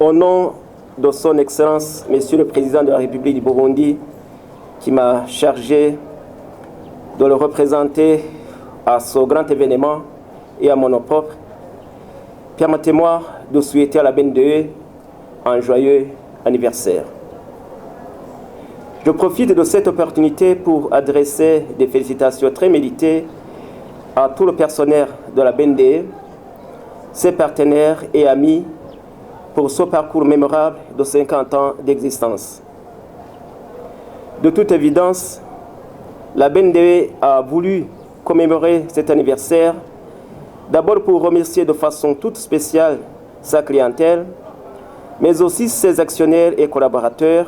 Au nom de son Excellence, Monsieur le Président de la République du Burundi, qui m'a chargé de le représenter à ce grand événement et à mon nom propre, permettez-moi de souhaiter à la BNDE un joyeux anniversaire. Je profite de cette opportunité pour adresser des félicitations très méritées à tout le personnel de la BNDE, ses partenaires et amis pour ce parcours mémorable de 50 ans d'existence. De toute évidence, la BNDE a voulu commémorer cet anniversaire d'abord pour remercier de façon toute spéciale sa clientèle, mais aussi ses actionnaires et collaborateurs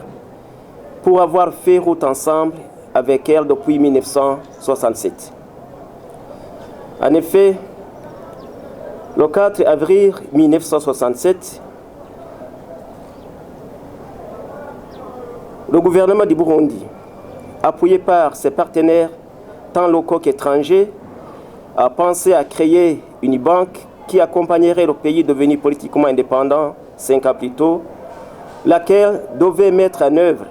pour avoir fait route ensemble avec elle depuis 1967. En effet, le 4 avril 1967, le gouvernement du Burundi, appuyé par ses partenaires tant locaux qu'étrangers, a pensé à créer une banque qui accompagnerait le pays devenu politiquement indépendant 5 ans plus tôt, laquelle devait mettre en œuvre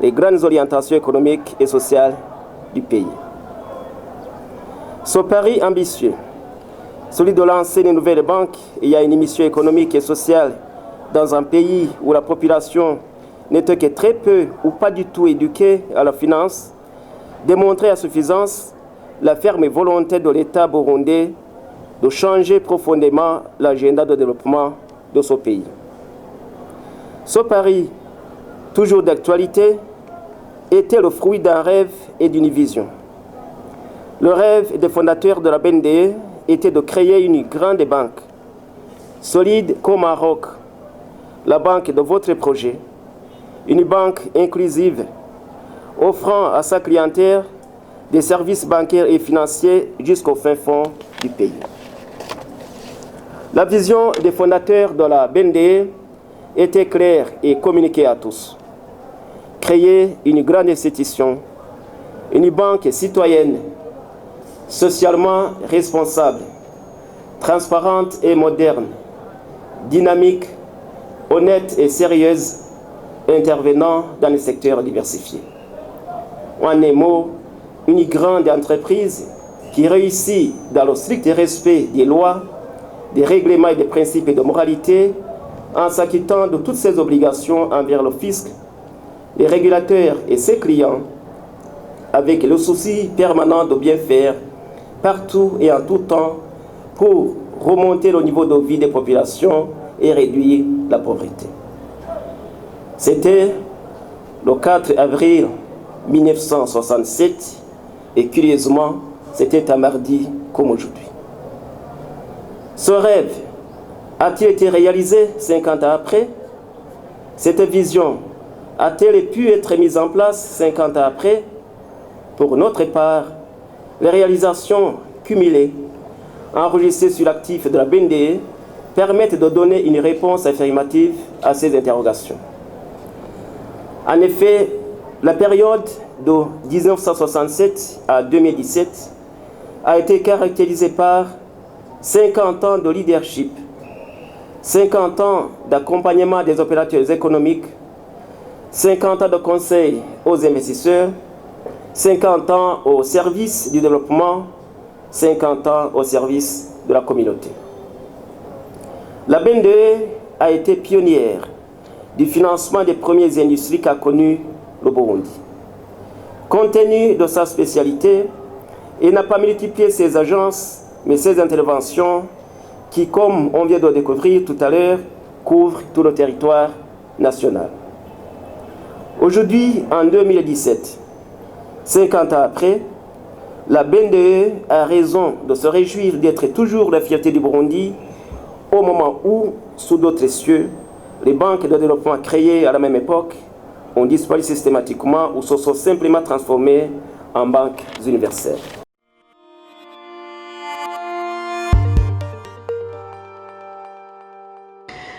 les grandes orientations économiques et sociales du pays. Ce pari ambitieux, celui de lancer une nouvelle banque ayant une mission économique et sociale dans un pays où la population n'était que très peu ou pas du tout éduquée à la finance, démontrait à suffisance la ferme volonté de l'État burundais de changer profondément l'agenda de développement de ce pays. Ce pari, toujours d'actualité, était le fruit d'un rêve et d'une vision. Le rêve des fondateurs de la BNDE était de créer une grande banque, solide comme un roc, la banque de votre projet, une banque inclusive, offrant à sa clientèle des services bancaires et financiers jusqu'au fin fond du pays. La vision des fondateurs de la BNDE était claire et communiquée à tous. Créer une grande institution, une banque citoyenne, socialement responsable, transparente et moderne, dynamique, honnête et sérieuse, intervenant dans les secteurs diversifiés. En un mot, une grande entreprise qui réussit dans le strict respect des lois, des règlements et des principes de moralité, en s'acquittant de toutes ses obligations envers le fisc, les régulateurs et ses clients, avec le souci permanent de bien faire partout et en tout temps pour remonter le niveau de vie des populations et réduire la pauvreté. C'était le 4 avril 1967 et curieusement, c'était un mardi comme aujourd'hui. Ce rêve a-t-il été réalisé 50 ans après? Cette vision a-t-elle pu être mise en place 50 ans après? Pour notre part, les réalisations cumulées, enregistrées sur l'actif de la BNDE, permettent de donner une réponse affirmative à ces interrogations. En effet, la période de 1967 à 2017 a été caractérisée par 50 ans de leadership, 50 ans d'accompagnement des opérateurs économiques, 50 ans de conseil aux investisseurs, 50 ans au service du développement, 50 ans au service de la communauté. La BNDE a été pionnière du financement des premières industries qu'a connues le Burundi. Compte tenu de sa spécialité, il n'a pas multiplié ses agences, mais ses interventions qui, comme on vient de le découvrir tout à l'heure, couvrent tout le territoire national. Aujourd'hui, en 2017, 50 ans après, la BNDE a raison de se réjouir d'être toujours la fierté du Burundi au moment où, sous d'autres cieux, les banques de développement créées à la même époque ont disparu systématiquement ou se sont simplement transformées en banques universelles.